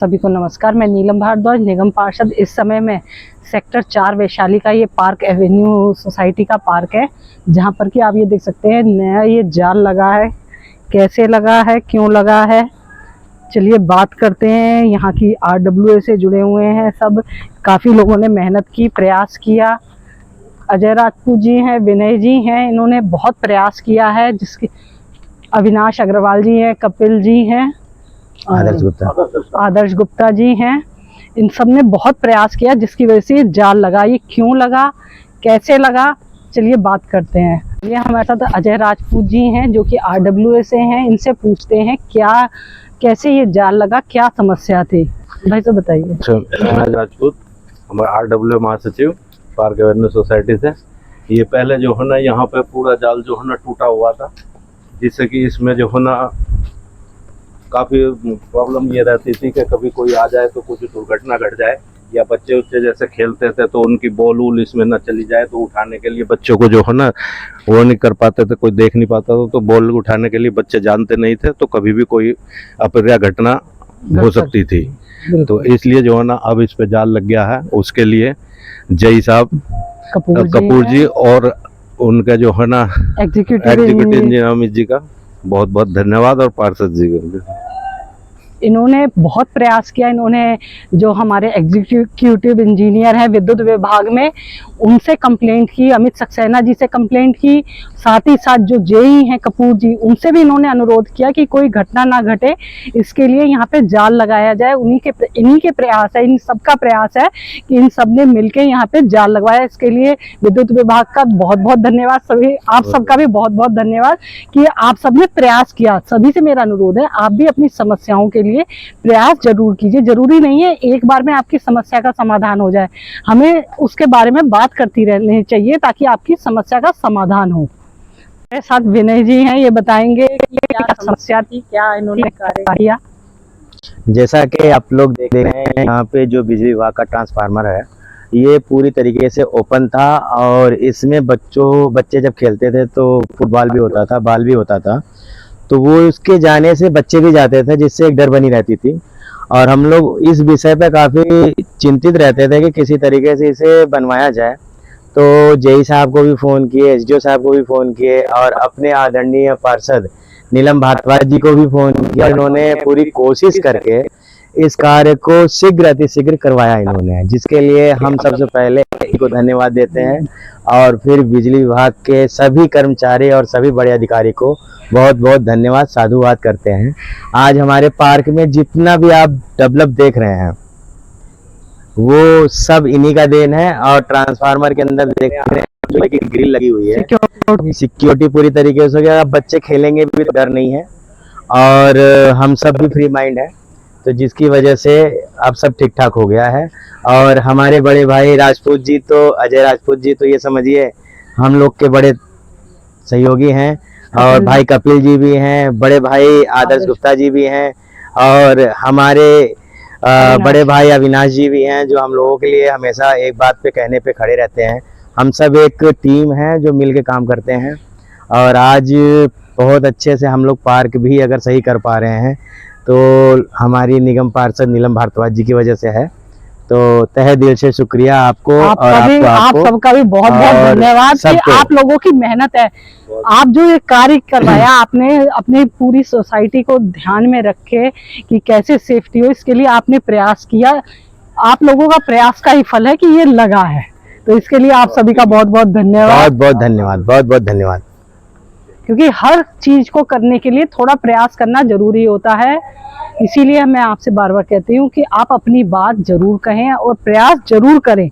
सभी को नमस्कार। मैं नीलम भारद्वाज, निगम पार्षद। इस समय में सेक्टर 4 वैशाली का ये पार्क एवेन्यू सोसाइटी का पार्क है, जहां पर कि आप ये देख सकते हैं नया ये जाल लगा है। कैसे लगा है, क्यों लगा है, चलिए बात करते हैं। यहाँ की RWA से जुड़े हुए हैं सब, काफ़ी लोगों ने मेहनत की, प्रयास किया। अजय राजपूत जी हैं, विनय जी हैं, इन्होंने बहुत प्रयास किया है। जिसके अविनाश अग्रवाल जी हैं, कपिल जी हैं, आदर्श गुप्ता जी हैं। इन सब ने बहुत प्रयास किया, जिसकी वजह से ये जाल लगा। ये क्यों लगा, कैसे लगा, चलिए बात करते हैं। ये हमारे साथ अजय राजपूत जी हैं, जो कि RWA से हैं। इनसे पूछते हैं कैसे ये जाल लगा, क्या समस्या थी। भाई तो बताइए। अजय राजपूत, हमारे RWA महासचिव, पार्क एवेन्यू सोसाइटी से। ये पहले जो है ना, यहाँ पे पूरा जाल जो है ना टूटा हुआ था, जिससे कि इसमें जो है ना काफ़ी प्रॉब्लम ये रहती थी कि कभी कोई आ जाए तो कुछ दुर्घटना घट जाए, या बच्चे उच्चे जैसे खेलते थे तो उनकी बॉल वूल इसमें ना चली जाए, तो उठाने के लिए बच्चों को जो है ना वो नहीं कर पाते थे, कोई देख नहीं पाता था, तो बॉल उठाने के लिए बच्चे जानते नहीं थे, तो कभी भी कोई अप्रिय घटना हो सकती थी। तो इसलिए जो है ना अब इस पे जाल लग गया है। उसके लिए जय साहब कपूर जी और उनका जो है ना एग्जीक्यूटिव इंजीनियर अमित जी का बहुत बहुत धन्यवाद, और पार्षद जी को। इन्होंने बहुत प्रयास किया। इन्होंने जो हमारे एग्जीक्यूटिव इंजीनियर हैं विद्युत विभाग में, उनसे कंप्लेंट की, अमित सक्सेना जी से कंप्लेंट की। साथ ही साथ जो जेई हैं कपूर जी, उनसे भी इन्होंने अनुरोध किया कि कोई घटना ना घटे, इसके लिए यहाँ पे जाल लगाया जाए। इन्हीं के प्रयास है, इन सबका प्रयास है कि इन सब ने मिलकर यहाँ पे जाल लगवाया। इसके लिए विद्युत विभाग का बहुत बहुत धन्यवाद। सभी आप सबका भी बहुत बहुत धन्यवाद कि आप सबने प्रयास किया। सभी से मेरा अनुरोध है, आप भी अपनी समस्याओं के लिए प्रयास जरूर कीजिए। जरूरी नहीं है एक बार में आपकी समस्या का समाधान हो जाए, हमें उसके बारे में बात करती रहनी चाहिए ताकि आपकी समस्या का समाधान हो। मेरे साथ विनय जी हैं, ये बताएंगे कि क्या समस्या थी, क्या इन्होंने कार्य किया। जैसा कि आप लोग देख रहे हैं, यहाँ पे जो बिजली विभाग का ट्रांसफार्मर है, ये पूरी तरीके से ओपन था, और इसमें बच्चे जब खेलते थे तो फुटबॉल भी होता था, बॉल भी होता था, तो वो उसके जाने से बच्चे भी जाते थे, जिससे एक डर बनी रहती थी। और हम लोग इस विषय पे काफ़ी चिंतित रहते थे कि किसी तरीके से इसे बनवाया जाए। तो जेई साहब को भी फ़ोन किए, SDO साहब को भी फ़ोन किए, और अपने आदरणीय पार्षद नीलम भारद्वाज जी को भी फ़ोन किया। इन्होंने पूरी कोशिश करके इस कार्य को शीघ्र अतिशीघ्र करवाया इन्होंने, जिसके लिए हम सबसे पहले इनको धन्यवाद देते हैं, और फिर बिजली विभाग के सभी कर्मचारी और सभी बड़े अधिकारी को बहुत बहुत धन्यवाद, साधुवाद करते हैं। आज हमारे पार्क में जितना भी आप डेवलप देख रहे हैं वो सब इन्हीं का देन है। और ट्रांसफार्मर के अंदर देख रहे हैं जो कि ग्रिल लगी हुई है, सिक्योरिटी पूरी तरीके से हो गया। बच्चे खेलेंगे भी तो डर नहीं है, और हम सब भी फ्री माइंड है, तो जिसकी वजह से अब सब ठीक ठाक हो गया है। और हमारे बड़े भाई राजपूत जी तो, अजय राजपूत जी तो ये समझिए हम लोग के बड़े सहयोगी हैं, और भाई कपिल जी भी हैं, बड़े भाई आदर्श गुप्ता जी भी हैं, और हमारे बड़े भाई अविनाश जी भी हैं, जो हम लोगों के लिए हमेशा एक बात पे कहने पे खड़े रहते हैं। हम सब एक टीम है जो मिल के काम करते हैं, और आज बहुत अच्छे से हम लोग पार्क भी अगर सही कर पा रहे हैं तो हमारी निगम पार्षद नीलम भारद्वाज जी की वजह से है। तो तहे दिल से शुक्रिया आपको, और आप सबका भी बहुत बहुत धन्यवाद कि आप लोगों की मेहनत है। आप जो ये कार्य करवाया आपने, अपने पूरी सोसाइटी को ध्यान में रखे कि कैसे सेफ्टी हो, इसके लिए आपने प्रयास किया। आप लोगों का प्रयास का ही फल है कि ये लगा है, तो इसके लिए आप सभी का बहुत बहुत धन्यवाद। बहुत बहुत धन्यवाद, बहुत बहुत धन्यवाद। क्योंकि हर चीज को करने के लिए थोड़ा प्रयास करना जरूरी होता है, इसीलिए मैं आपसे बार बार कहती हूँ कि आप अपनी बात जरूर कहें और प्रयास जरूर करें।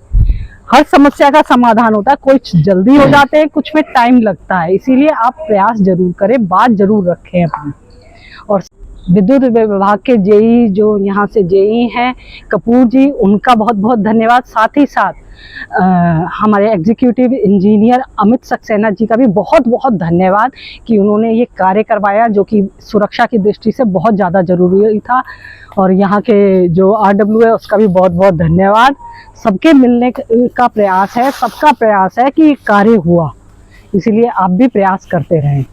हर समस्या का समाधान होता है, कुछ जल्दी हो जाते हैं, कुछ में टाइम लगता है, इसीलिए आप प्रयास जरूर करें, बात जरूर रखें अपनी। और विद्युत विभाग के जेई जो यहाँ से जेई हैं कपूर जी, उनका बहुत बहुत धन्यवाद। साथ ही साथ हमारे एग्जीक्यूटिव इंजीनियर अमित सक्सेना जी का भी बहुत बहुत धन्यवाद कि उन्होंने ये कार्य करवाया, जो कि सुरक्षा की दृष्टि से बहुत ज़्यादा ज़रूरी था। और यहाँ के जो RWA है उसका भी बहुत बहुत धन्यवाद। सबके मिलने का प्रयास है, सबका प्रयास है कि कार्य हुआ, इसीलिए आप भी प्रयास करते रहें।